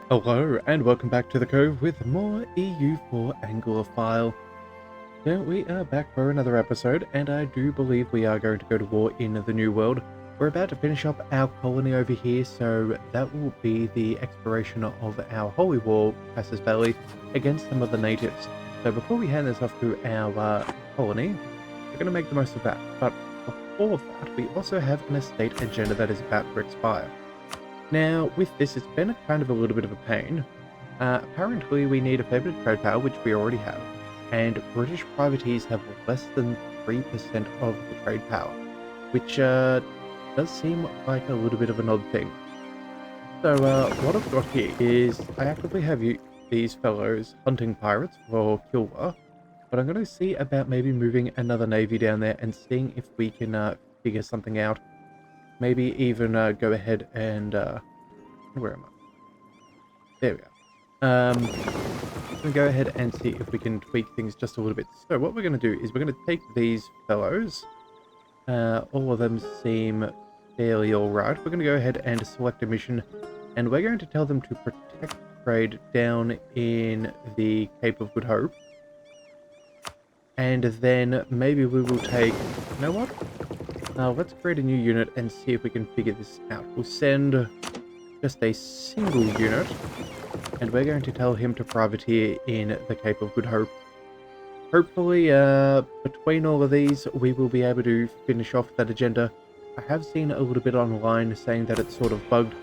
Hello and welcome back to the Cove with more EU4 Anglophile. So we are back for another episode, and I do believe we are going to go to war in the New World. We're about to finish up our colony over here, so that will be the exploration of our Holy War Passus Belli against some of the natives. So before we hand this off to our colony, we're going to make the most of that. But before that, we also have an estate agenda that is about to expire. Now, with this, it's been kind of a little bit of a pain. Apparently, we need a favored trade power, which we already have, and British privateers have less than 3% of the trade power, which does seem like a little bit of an odd thing. So, what I've got here is I actively have these fellows hunting pirates for Kilwa, but I'm going to see about maybe moving another navy down there and seeing if we can figure something out. Maybe even go ahead and where am I? There we are. I'm gonna go ahead and see if we can tweak things just a little bit. So what we're gonna do is we're gonna take these fellows. All of them seem fairly alright. We're gonna go ahead and select a mission, and we're going to tell them to protect trade down in the Cape of Good Hope. And then maybe we will take, you know what? Let's create a new unit and see if we can figure this out. We'll send just a single unit, and we're going to tell him to privateer in the Cape of Good Hope. Hopefully, between all of these, we will be able to finish off that agenda. I have seen a little bit online saying that it's sort of bugged.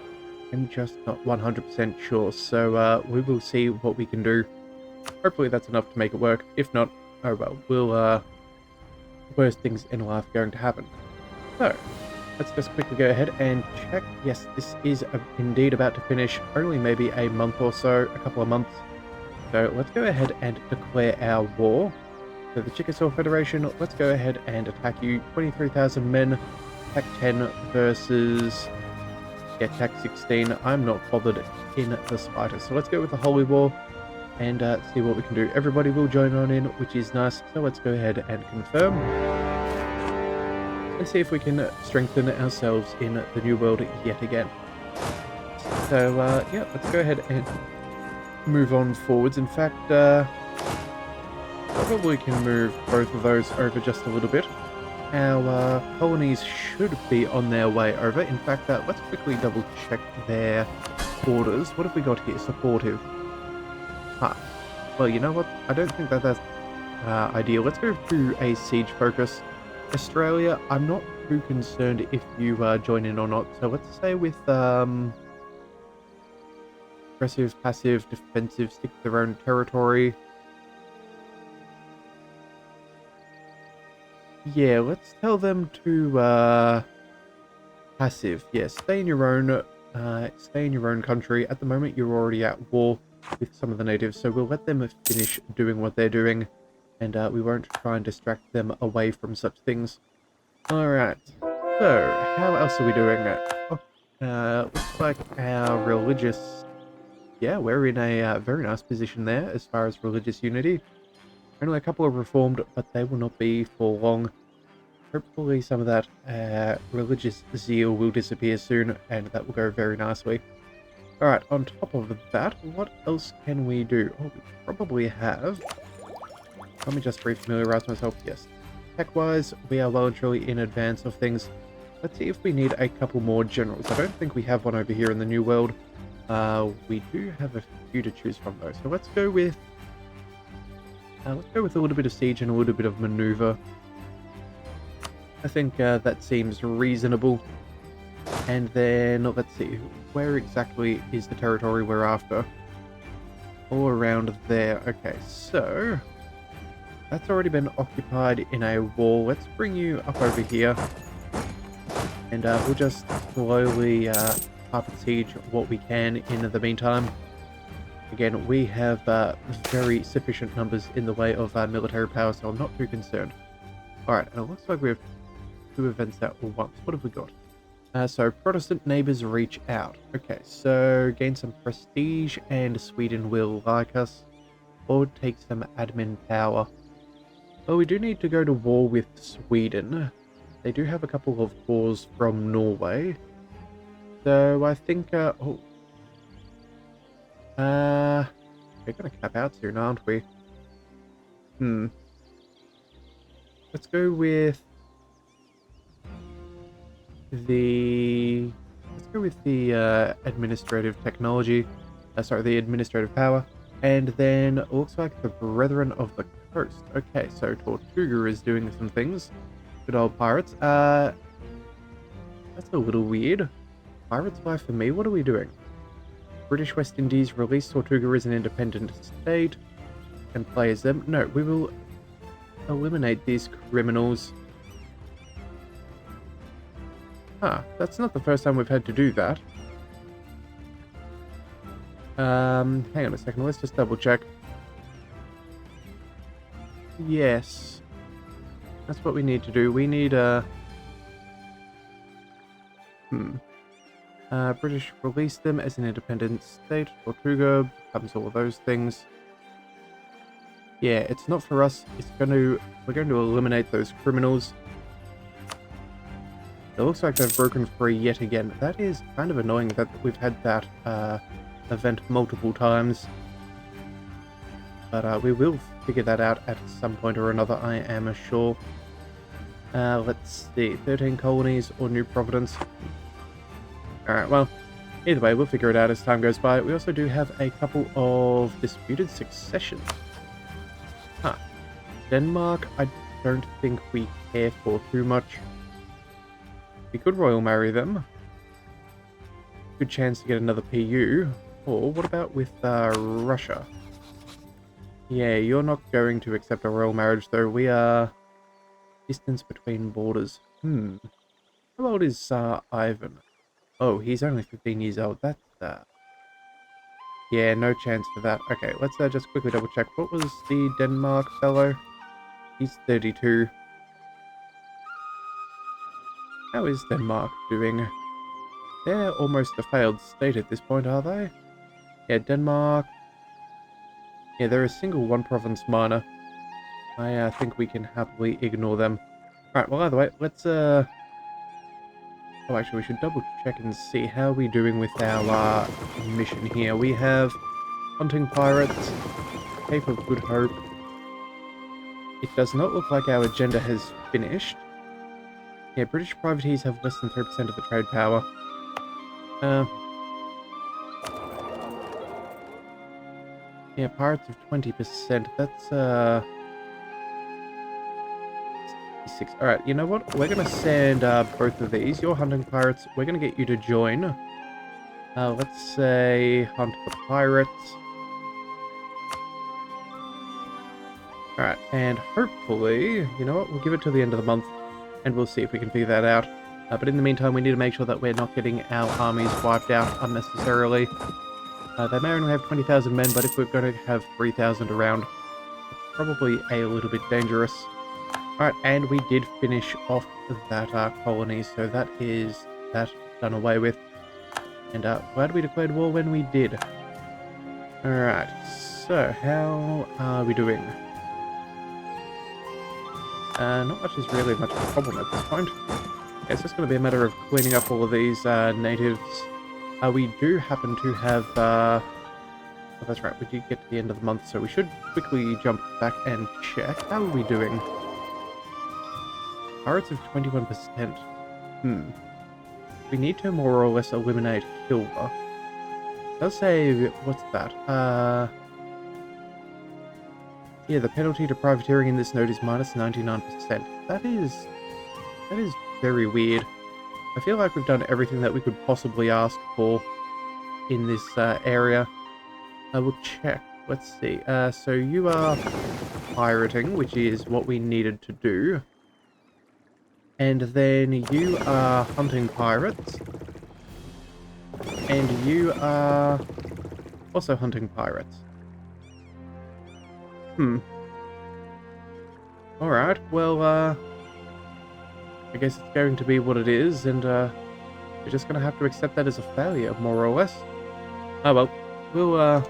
I'm just not 100% sure, so we will see what we can do. Hopefully that's enough to make it work. If not, oh well, worst things in life are going to happen. So, let's just quickly go ahead and check. Yes, this is indeed about to finish. Only maybe a month or so, a couple of months. So let's go ahead and declare our war. So the Chickasaw Federation, let's go ahead and attack you. 23,000 men, attack 10 versus attack 16. I'm not bothered in the slightest. So let's go with the Holy War and see what we can do. Everybody will join on in, which is nice. So let's go ahead and confirm. And see if we can strengthen ourselves in the New World yet again. So, yeah, let's go ahead and move on forwards. In fact, probably can move both of those over just a little bit. Our colonies should be on their way over. In fact, let's quickly double check their orders. What have we got here? Supportive. Well, you know what? I don't think that's ideal. Let's go to a siege focus. Australia, I'm not too concerned if you join in or not, so let's say with aggressive, passive, defensive, stick to their own territory. Yeah, let's tell them to passive. Yeah, stay in your own country. At the moment you're already at war with some of the natives, so we'll let them finish doing what they're doing. And we won't try and distract them away from such things. Alright, so how else are we doing? Looks like our religious... Yeah, we're in a very nice position there as far as religious unity. Only a couple are reformed, but they will not be for long. Hopefully some of that religious zeal will disappear soon, and that will go very nicely. Alright, on top of that, what else can we do? Oh, we probably have... Let me just re-familiarize myself. Yes. Tech-wise, we are well and truly in advance of things. Let's see if we need a couple more generals. I don't think we have one over here in the New World. We do have a few to choose from though. So let's go with a little bit of siege and a little bit of maneuver. I think that seems reasonable. And then let's see, where exactly is the territory we're after? All around there. Okay, so that's already been occupied in a wall. Let's bring you up over here. And we'll just slowly carpet siege what we can in the meantime. Again, we have very sufficient numbers in the way of military power, so I'm not too concerned. Alright, and it looks like we have two events at once. What have we got? So, Protestant neighbors reach out. Okay, so gain some prestige and Sweden will like us. Or take some admin power. Well, we do need to go to war with Sweden. They do have a couple of cores from Norway. So I think, We're gonna cap out soon, aren't we? Let's go with the... Let's go with the, administrative technology. Sorry, the administrative power. And then, it looks like the Brethren of the Coast. Okay, so Tortuga is doing some things. Good old pirates. That's a little weird. Pirates fly for me? What are we doing? British West Indies release Tortuga as an independent state and play as them. No, we will eliminate these criminals. Huh, that's not the first time we've had to do that. Hang on a second, let's just double check. Yes. That's what we need to do. We need British release them as an independent state. Tortuga becomes all of those things. Yeah, it's not for us. We're going to eliminate those criminals. It looks like they've broken free yet again. That is kind of annoying that we've had that event multiple times. But we will figure that out at some point or another, I am sure. Let's see, 13 colonies or New Providence. Alright, well, either way, we'll figure it out as time goes by. We also do have a couple of disputed succession. Huh. Denmark, I don't think we care for too much. We could royal marry them. Good chance to get another PU. Or what about with Russia? Yeah, you're not going to accept a royal marriage, though. We are distance between borders. How old is Ivan? Oh, he's only 15 years old. That's yeah, no chance for that. Okay, let's just quickly double check. What was the Denmark fellow? He's 32. How is Denmark doing? They're almost a failed state at this point, are they? Yeah, Denmark. Yeah, they're a single one-province minor. I think we can happily ignore them. Alright, well, either way, let's... Oh, actually, we should double-check and see how we're doing with our mission here. We have hunting pirates, Cape of Good Hope. It does not look like our agenda has finished. Yeah, British privateers have less than 3% of the trade power. Yeah, pirates of 20%. That's, 66. Alright, you know what? We're gonna send, both of these. Your hunting pirates, we're gonna get you to join. Let's say hunt the pirates. Alright, and hopefully, you know what? We'll give it till the end of the month, and we'll see if we can figure that out. But in the meantime, we need to make sure that we're not getting our armies wiped out unnecessarily. They may only have 20,000 men, but if we're going to have 3,000 around, it's probably a little bit dangerous. Alright, and we did finish off that colony, so that is that done away with. And glad we declared war when we did. Alright, so how are we doing? Not much is really much of a problem at this point. Okay, it's just going to be a matter of cleaning up all of these natives. We do happen to have... oh, that's right, we did get to the end of the month, so we should quickly jump back and check. How are we doing? Pirates of 21%. We need to more or less eliminate Hilda. It does say... what's that? Yeah, the penalty to privateering in this note is minus 99%. That is very weird. I feel like we've done everything that we could possibly ask for in this area. I will check. Let's see. So you are pirating, which is what we needed to do. And then you are hunting pirates. And you are also hunting pirates. Alright, well, I guess it's going to be what it is, and we're just going to have to accept that as a failure, more or less. Oh well, we'll,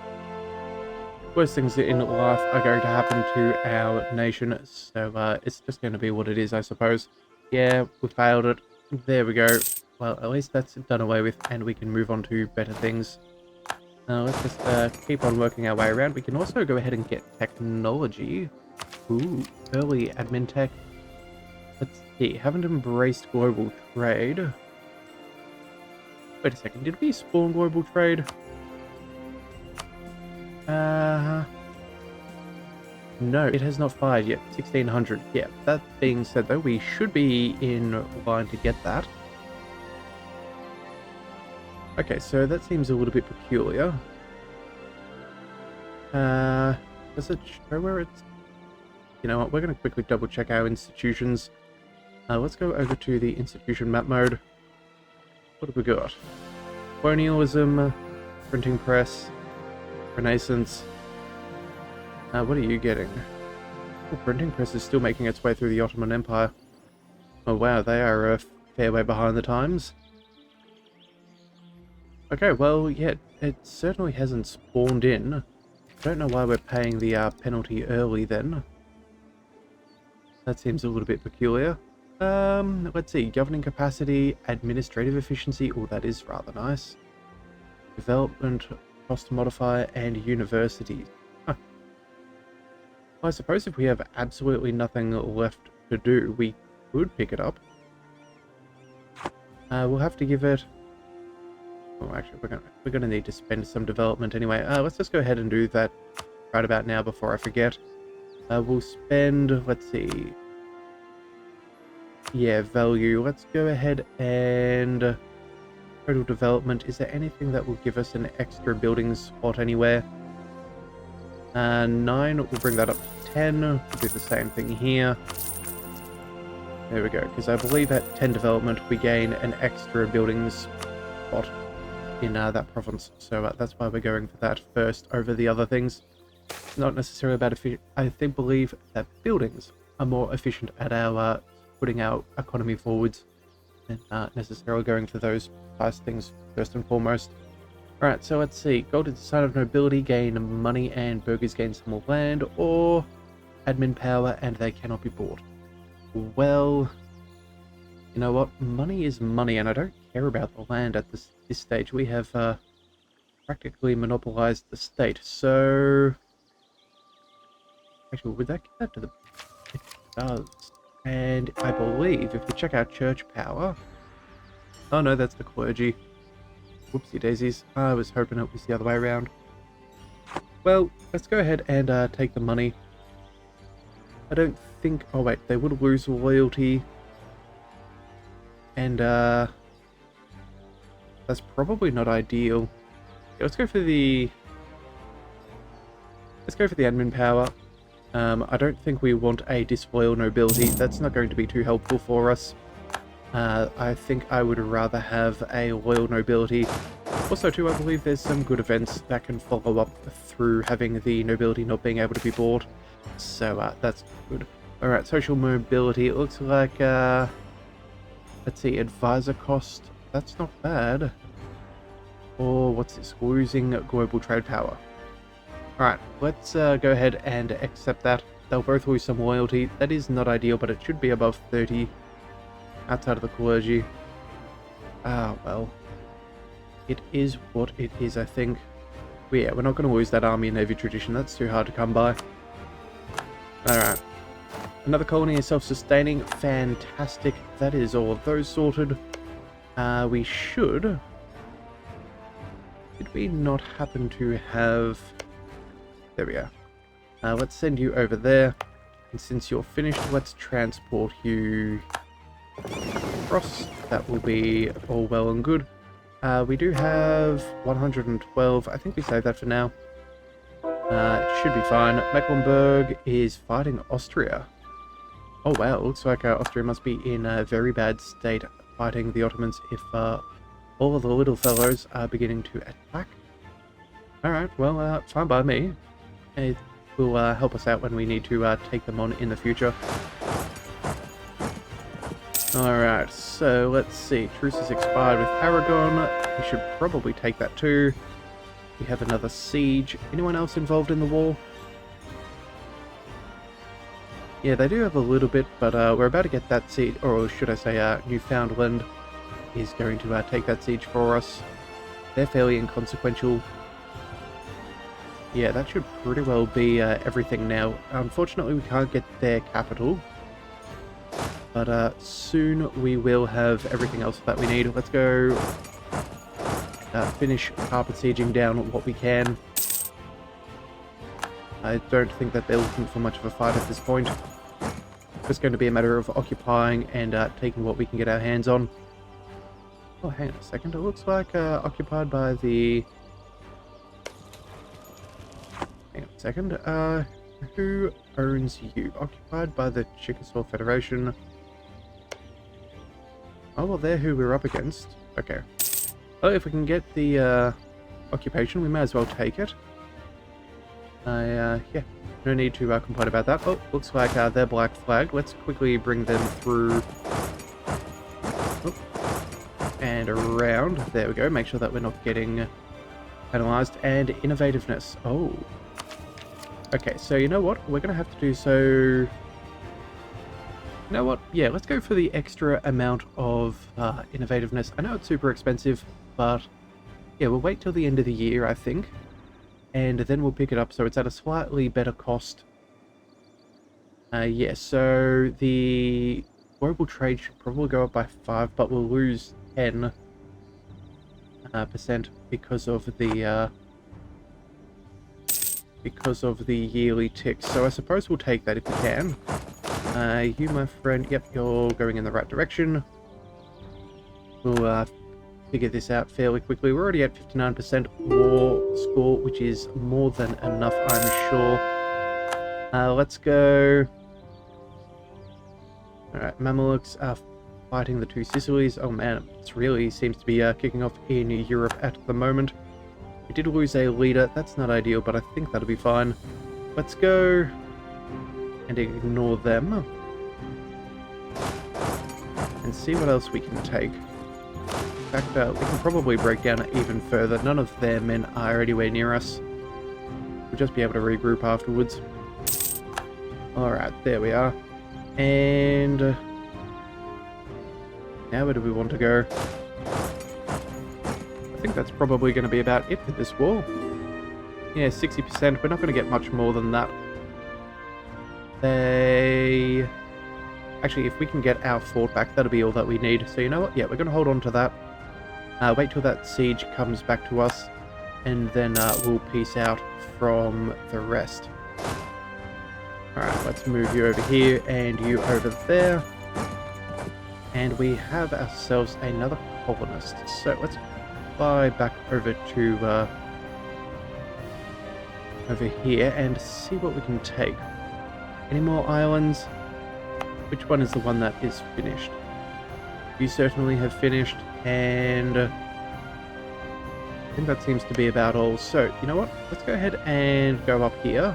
worst things in life are going to happen to our nation, so it's just going to be what it is, I suppose. Yeah, we failed it. There we go. Well, at least that's done away with, and we can move on to better things. Let's just keep on working our way around. We can also go ahead and get technology. Ooh, early admin tech. Let's see, haven't embraced global trade. Wait a second, did we spawn global trade? No, it has not fired yet. 1600. Yeah, that being said though, we should be in line to get that. Okay, so that seems a little bit peculiar. Does it show where it's... You know what, we're going to quickly double check our institutions. Let's go over to the institution map mode. What have we got? Colonialism, printing press, Renaissance. What are you getting? Oh, printing press is still making its way through the Ottoman Empire. Oh wow, they are a fair way behind the times. Okay, well, yeah, it certainly hasn't spawned in. I don't know why we're paying the penalty early then. That seems a little bit peculiar. Let's see, governing capacity, administrative efficiency. Oh, that is rather nice. Development, cost modifier, and universities. Huh. Well, I suppose if we have absolutely nothing left to do, we could pick it up. We'll have to give it... Oh, actually, we're gonna need to spend some development anyway. Let's just go ahead and do that right about now before I forget. We'll spend, let's see... Yeah, value. Let's go ahead and... Total development. Is there anything that will give us an extra building spot anywhere? 9, we'll bring that up to 10. We'll do the same thing here. There we go, because I believe at 10 development we gain an extra building spot in that province. So that's why we're going for that first over the other things. Not necessarily about I believe that buildings are more efficient at our putting our economy forwards than necessarily going for those price things first and foremost. Alright, so let's see. Golden sign of nobility, gain money, and burghers gain some more land, or admin power and they cannot be bought. Well, you know what? Money is money, and I don't care about the land at this stage. We have practically monopolized the state, so... Actually, would that get that to the... It does. And I believe if we check our church power... Oh no, that's the clergy. Whoopsie daisies. I was hoping it was the other way around. Well, let's go ahead and take the money. I don't think... Oh wait, they would lose loyalty. And that's probably not ideal. Yeah, let's go for the admin power. I don't think we want a disloyal nobility. That's not going to be too helpful for us. I think I would rather have a loyal nobility. Also, too, I believe there's some good events that can follow up through having the nobility not being able to be bought. So that's good. Alright, social mobility. It looks like, let's see, advisor cost. That's not bad. Or what's this? Losing global trade power. Alright, let's go ahead and accept that. They'll both lose some loyalty. That is not ideal, but it should be above 30 outside of the clergy. Ah, well. It is what it is, I think. But yeah, we're not going to lose that army and navy tradition. That's too hard to come by. Alright. Another colony is self-sustaining. Fantastic. That is all of those sorted. We should... Did we not happen to have... There we are. Let's send you over there. And since you're finished, let's transport you across. That will be all well and good. We do have 112. I think we save that for now. It should be fine. Mecklenburg is fighting Austria. Oh wow, it looks like Austria must be in a very bad state fighting the Ottomans if all of the little fellows are beginning to attack. Alright, well, fine by me. It will help us out when we need to take them on in the future. Alright, so let's see. Truce has expired with Aragon. We should probably take that too. We have another siege. Anyone else involved in the war? Yeah, they do have a little bit, but we're about to get that siege, or should I say Newfoundland is going to take that siege for us. They're fairly inconsequential. Yeah, that should pretty well be everything now. Unfortunately, we can't get their capital. But soon we will have everything else that we need. Let's go finish carpet sieging down what we can. I don't think that they're looking for much of a fight at this point. It's just going to be a matter of occupying and taking what we can get our hands on. Oh, hang on a second. It looks like occupied by the... Hang on a second. Who owns you? Occupied by the Chickasaw Federation. Oh, well, they're who we're up against. Okay. Well, if we can get the occupation, we may as well take it. Yeah, no need to complain about that. Oh, looks like they're black flag. Let's quickly bring them through. Oh, and around. There we go. Make sure that we're not getting penalized. And innovativeness. Oh. Okay, so you know what? We're going to have to do so... You know what? Yeah, let's go for the extra amount of innovativeness. I know it's super expensive, but yeah, we'll wait till the end of the year, I think. And then we'll pick it up so it's at a slightly better cost. Yeah, so the global trade should probably go up by 5, but we'll lose 10% because of the yearly ticks. So I suppose we'll take that if we can. You, my friend, yep, you're going in the right direction. We'll figure this out fairly quickly. We're already at 59% war score, which is more than enough, I'm sure. Let's go. Alright, Mamelukes are fighting the two Sicilies. Oh man, it really seems to be kicking off in Europe at the moment. We did lose a leader. That's not ideal, but I think that'll be fine. Let's go and ignore them and see what else we can take. In fact, we can probably break down even further. None of their men are anywhere near us. We'll just be able to regroup afterwards. Alright, there we are. And now where do we want to go? I think that's probably going to be about it for this war. Yeah, 60%. We're not going to get much more than that. Actually, if we can get our fort back, that'll be all that we need. So you know what? Yeah, we're going to hold on to that. Wait till that siege comes back to us. And then we'll peace out from the rest. Alright, let's move you over here and you over there. And we have ourselves another colonist. So let's fly back over to over here and see what we can take. Any more islands? Which one is the one that is finished? You certainly have finished, and I think that seems to be about all. So, you know what? Let's go ahead and go up here.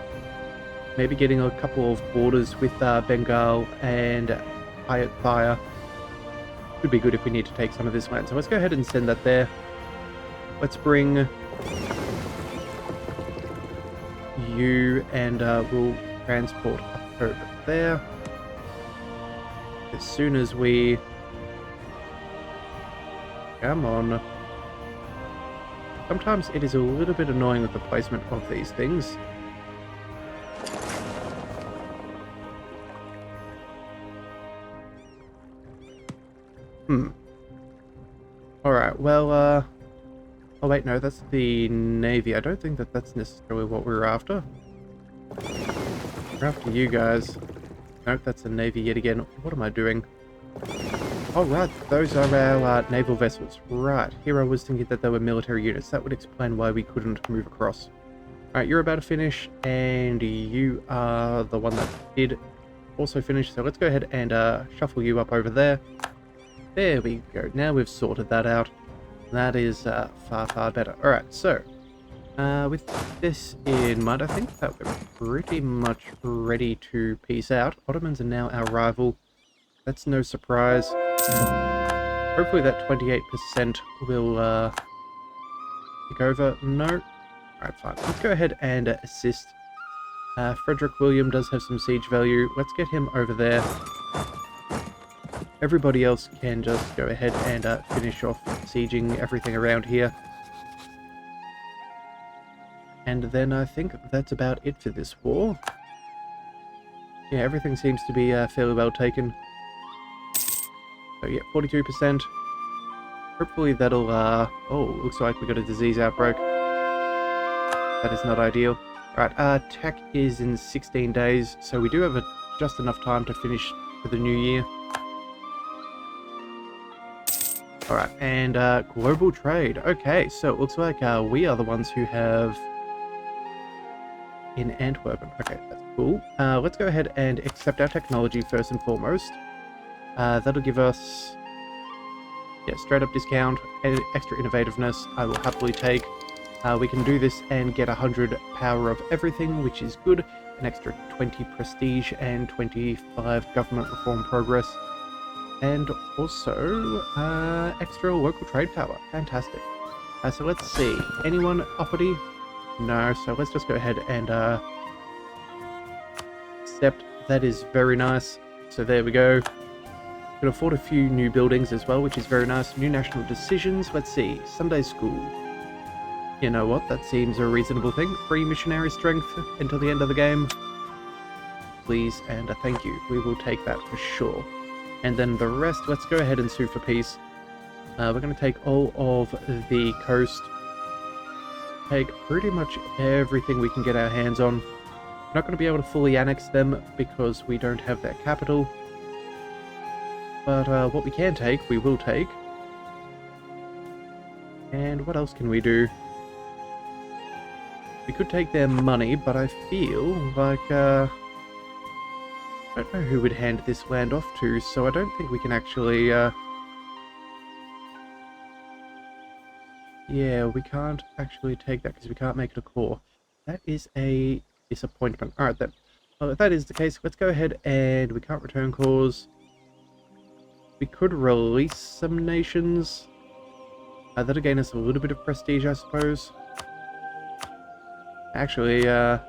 Maybe getting a couple of borders with Bengal and Ayutthaya. Would be good if we need to take some of this land. So let's go ahead and send that there. Let's bring you and we'll transport up over there. As soon as we... Come on. Sometimes it is a little bit annoying with the placement of these things. Alright, well, oh wait, no, that's the Navy. I don't think that that's necessarily what we're after. We're after you guys. Nope, that's the Navy yet again. What am I doing? Oh, right, those are our naval vessels. Right, here I was thinking that they were military units. That would explain why we couldn't move across. Alright, you're about to finish, and you are the one that did also finish. So let's go ahead and shuffle you up over there. There we go. Now we've sorted that out. That is far, far better. Alright, so with this in mind, I think that we're pretty much ready to peace out. Ottomans are now our rival. That's no surprise. Hopefully that 28% will take over. No. Alright, fine. Let's go ahead and assist. Frederick William does have some siege value. Let's get him over there. Everybody else can just go ahead and finish off sieging everything around here. And then I think that's about it for this war. Yeah, everything seems to be fairly well taken. So yeah, 42%. Hopefully that'll, oh, looks like we got a disease outbreak. That is not ideal. Alright, tech is in 16 days, so we do have just enough time to finish for the new year. Alright, and global trade. Okay, so it looks like we are the ones who have in Antwerpen. Okay, that's cool. Let's go ahead and accept our technology first and foremost. That'll give us, yeah, straight up discount, extra innovativeness. I will happily take. We can do this and get 100 power of everything, which is good. An extra 20 prestige and 25 government reform progress. And also, extra local trade power. Fantastic. So let's see. Anyone uppity? No, so let's just go ahead and accept. That is very nice. So there we go. Can afford a few new buildings as well, which is very nice. New national decisions. Let's see. Sunday school. You know what? That seems a reasonable thing. Free missionary strength until the end of the game. Please and a thank you. We will take that for sure. And then the rest, let's go ahead and sue for peace. We're going to take all of the coast. Take pretty much everything we can get our hands on. We're not going to be able to fully annex them because we don't have their capital. But what we can take, we will take. And what else can we do? We could take their money, but I feel like, I don't know who would hand this land off to, so I don't think we can actually, yeah, we can't actually take that because we can't make it a core. That is a disappointment. Alright, well, if that is the case, let's go ahead and we can't return cores. We could release some nations. That'll gain us a little bit of prestige, I suppose. Actually, I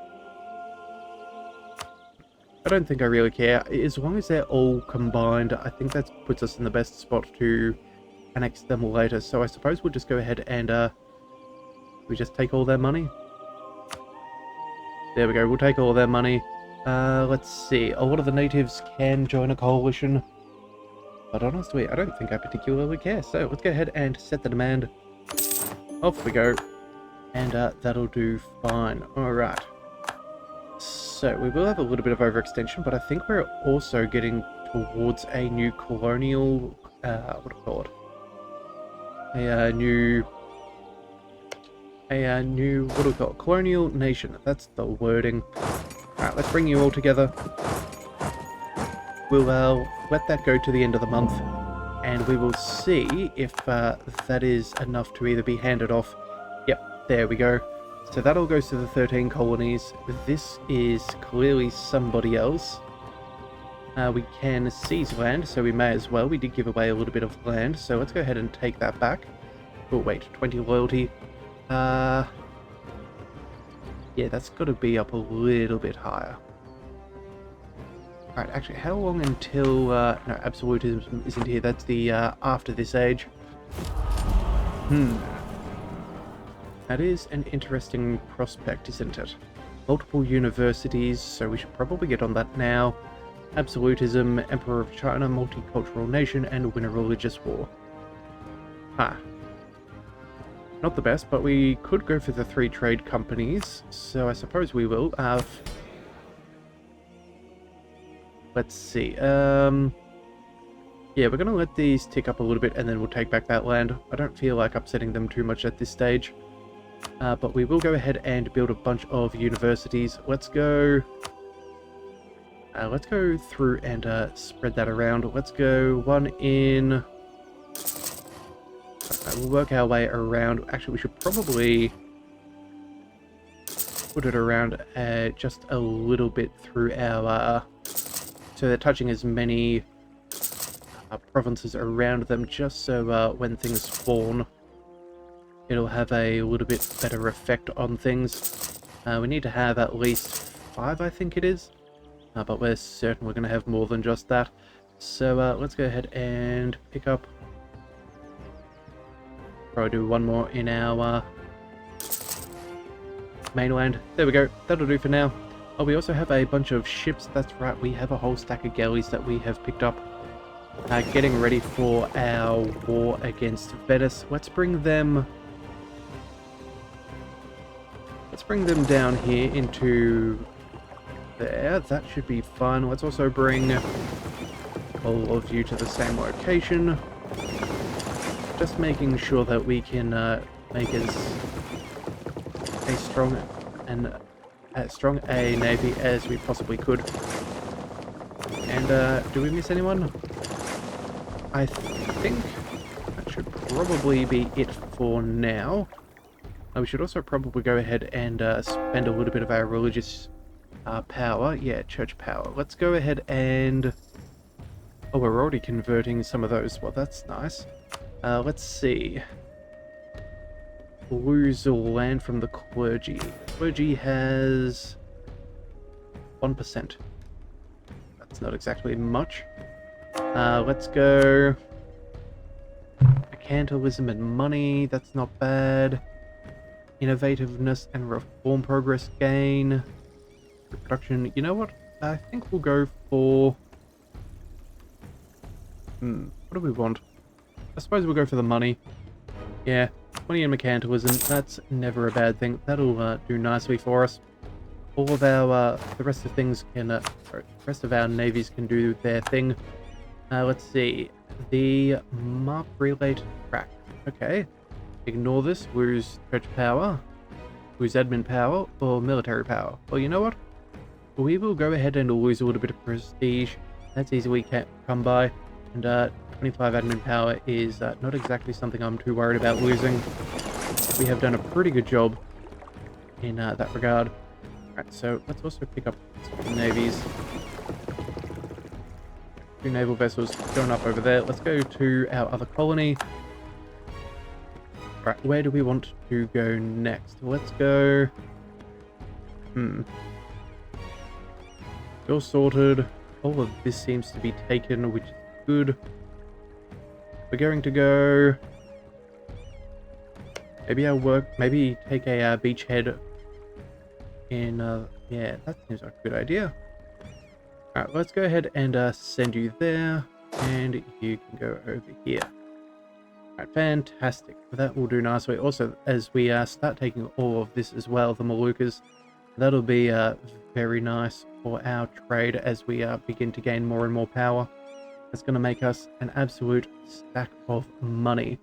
don't think I really care. As long as they're all combined, I think that puts us in the best spot to annex them later. So I suppose we'll just go ahead and we just take all their money. There we go, we'll take all their money. Let's see, a lot of the natives can join a coalition. But honestly, I don't think I particularly care. So let's go ahead and set the demand. Off we go. And that'll do fine. Alright. So we will have a little bit of overextension, but I think we're also getting towards a new colonial, what do you call it? A new, what do we call it? Colonial nation. That's the wording. Alright, let's bring you all together. We'll let that go to the end of the month, and we will see if that is enough to either be handed off. Yep, there we go. So that all goes to the 13 colonies. This is clearly somebody else. We can seize land, so we may as well. We did give away a little bit of land, so let's go ahead and take that back. Oh wait, 20 loyalty. Yeah, that's got to be up a little bit higher. Alright, actually, how long until... no, absolutism isn't here. That's the after this age. That is an interesting prospect, isn't it? Multiple universities, so we should probably get on that now. Absolutism, Emperor of China, multicultural nation, and win a religious war. Not the best, but we could go for the 3 trade companies, so I suppose we will. Let's see. Yeah, we're going to let these tick up a little bit, and then we'll take back that land. I don't feel like upsetting them too much at this stage. But we will go ahead and build a bunch of universities. Let's go through and spread that around. Let's go one in... we'll work our way around. Actually, we should probably put it around just a little bit through our... so they're touching as many provinces around them, just so when things spawn, it'll have a little bit better effect on things. We need to have at least 5, I think it is. But we're certain we're going to have more than just that. So let's go ahead and pick up. Probably do one more in our mainland. There we go. That'll do for now. Oh, we also have a bunch of ships. That's right. We have a whole stack of galleys that we have picked up. Getting ready for our war against Venice. Let's bring them down here into there. That should be fun. Let's also bring all of you to the same location. Just making sure that we can make as strong a navy as we possibly could. And do we miss anyone? I think that should probably be it for now. We should also probably go ahead and spend a little bit of our religious power. Yeah, church power. Let's go ahead and... Oh, we're already converting some of those. Well, that's nice. Let's see. Lose land from the clergy. Clergy has 1%. That's not exactly much. Let's go mercantilism and money. That's not bad. Innovativeness and reform progress gain. Production. You know what? I think we'll go for... what do we want? I suppose we'll go for the money. Yeah, money and mercantilism. That's never a bad thing. That'll do nicely for us. All of our the rest of things can. Sorry, the rest of our navies can do their thing. Let's see. The Mark Relate track. Okay. Ignore this. Lose church power. Lose admin power or military power. Well, you know what? We will go ahead and lose a little bit of prestige. That's easily come by. And 25 admin power is not exactly something I'm too worried about losing. We have done a pretty good job in that regard. Alright, so let's also pick up some navies. 2 naval vessels going up over there. Let's go to our other colony. Right, where do we want to go next? Let's go... All sorted. All of this seems to be taken, which is good. We're going to go... Maybe take a beachhead in... yeah, that seems like a good idea. Alright, let's go ahead and send you there. And you can go over here. Alright, fantastic. That will do nicely. Also, as we start taking all of this as well, the Moluccas, that'll be very nice for our trade as we begin to gain more and more power. That's going to make us an absolute stack of money.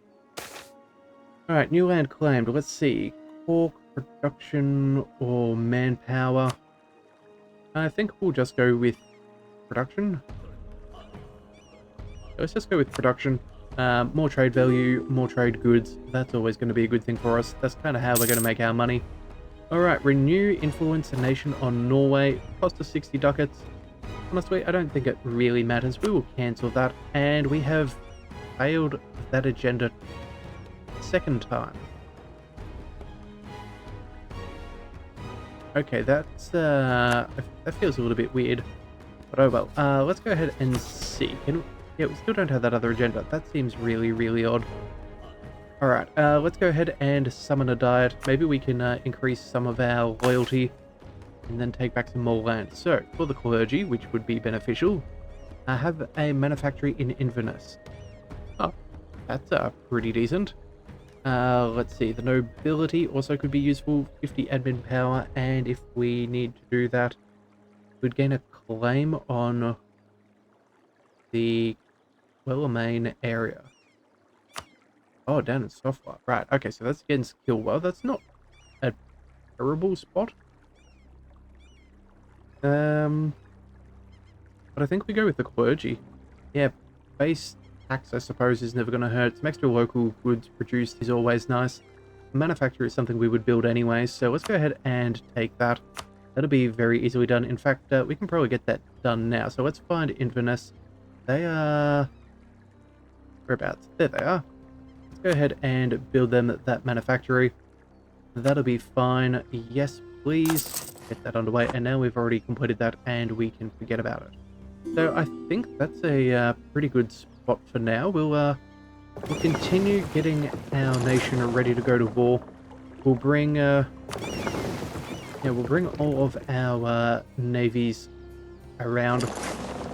Alright, new land claimed. Let's see. Cork production or manpower. I think we'll just go with production. Let's just go with production. More trade value, more trade goods. That's always going to be a good thing for us. That's kind of how we're going to make our money. Alright, renew influence a nation on Norway. Cost us 60 ducats. Honestly, I don't think it really matters. We will cancel that. And we have failed that agenda second time. Okay, that's that feels a little bit weird. But oh well. Let's go ahead and see. Yeah, we still don't have that other agenda. That seems really, really odd. Alright, let's go ahead and summon a diet. Maybe we can increase some of our loyalty and then take back some more land. So, for the clergy, which would be beneficial, I have a manufactory in Inverness. Oh, that's pretty decent. Let's see, the nobility also could be useful, 50 admin power, and if we need to do that, we'd gain a claim on the Wellermain area. Oh, down in Software. Right, okay, so that's against Kilwell. That's not a terrible spot. But I think we go with the clergy. Yeah, base tax, I suppose, is never going to hurt. Some extra local goods produced is always nice. Manufacture is something we would build anyway, so let's go ahead and take that. That'll be very easily done. In fact, we can probably get that done now. So let's find Inverness. They are... Whereabouts? There they are. Let's go ahead and build them that manufactory. That'll be fine. Yes, please. Get that underway. And now we've already completed that and we can forget about it. So I think that's a pretty good spot for now. We'll continue getting our nation ready to go to war. We'll bring Yeah, we'll bring all of our navies around.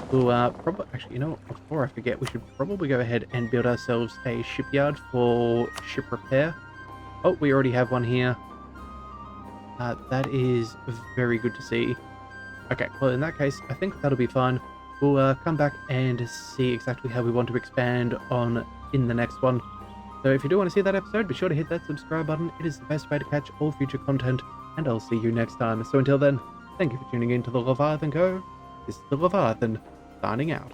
We'll probably, actually, you know what, before I forget, we should probably go ahead and build ourselves a shipyard for ship repair. Oh, we already have one here. That is very good to see. Okay, well, in that case, I think that'll be fine. We'll come back and see exactly how we want to expand on in the next one. So if you do want to see that episode, be sure to hit that subscribe button. It is the best way to catch all future content, and I'll see you next time. So until then, thank you for tuning in to the Leviathan Co. This is the Leviathan, signing out.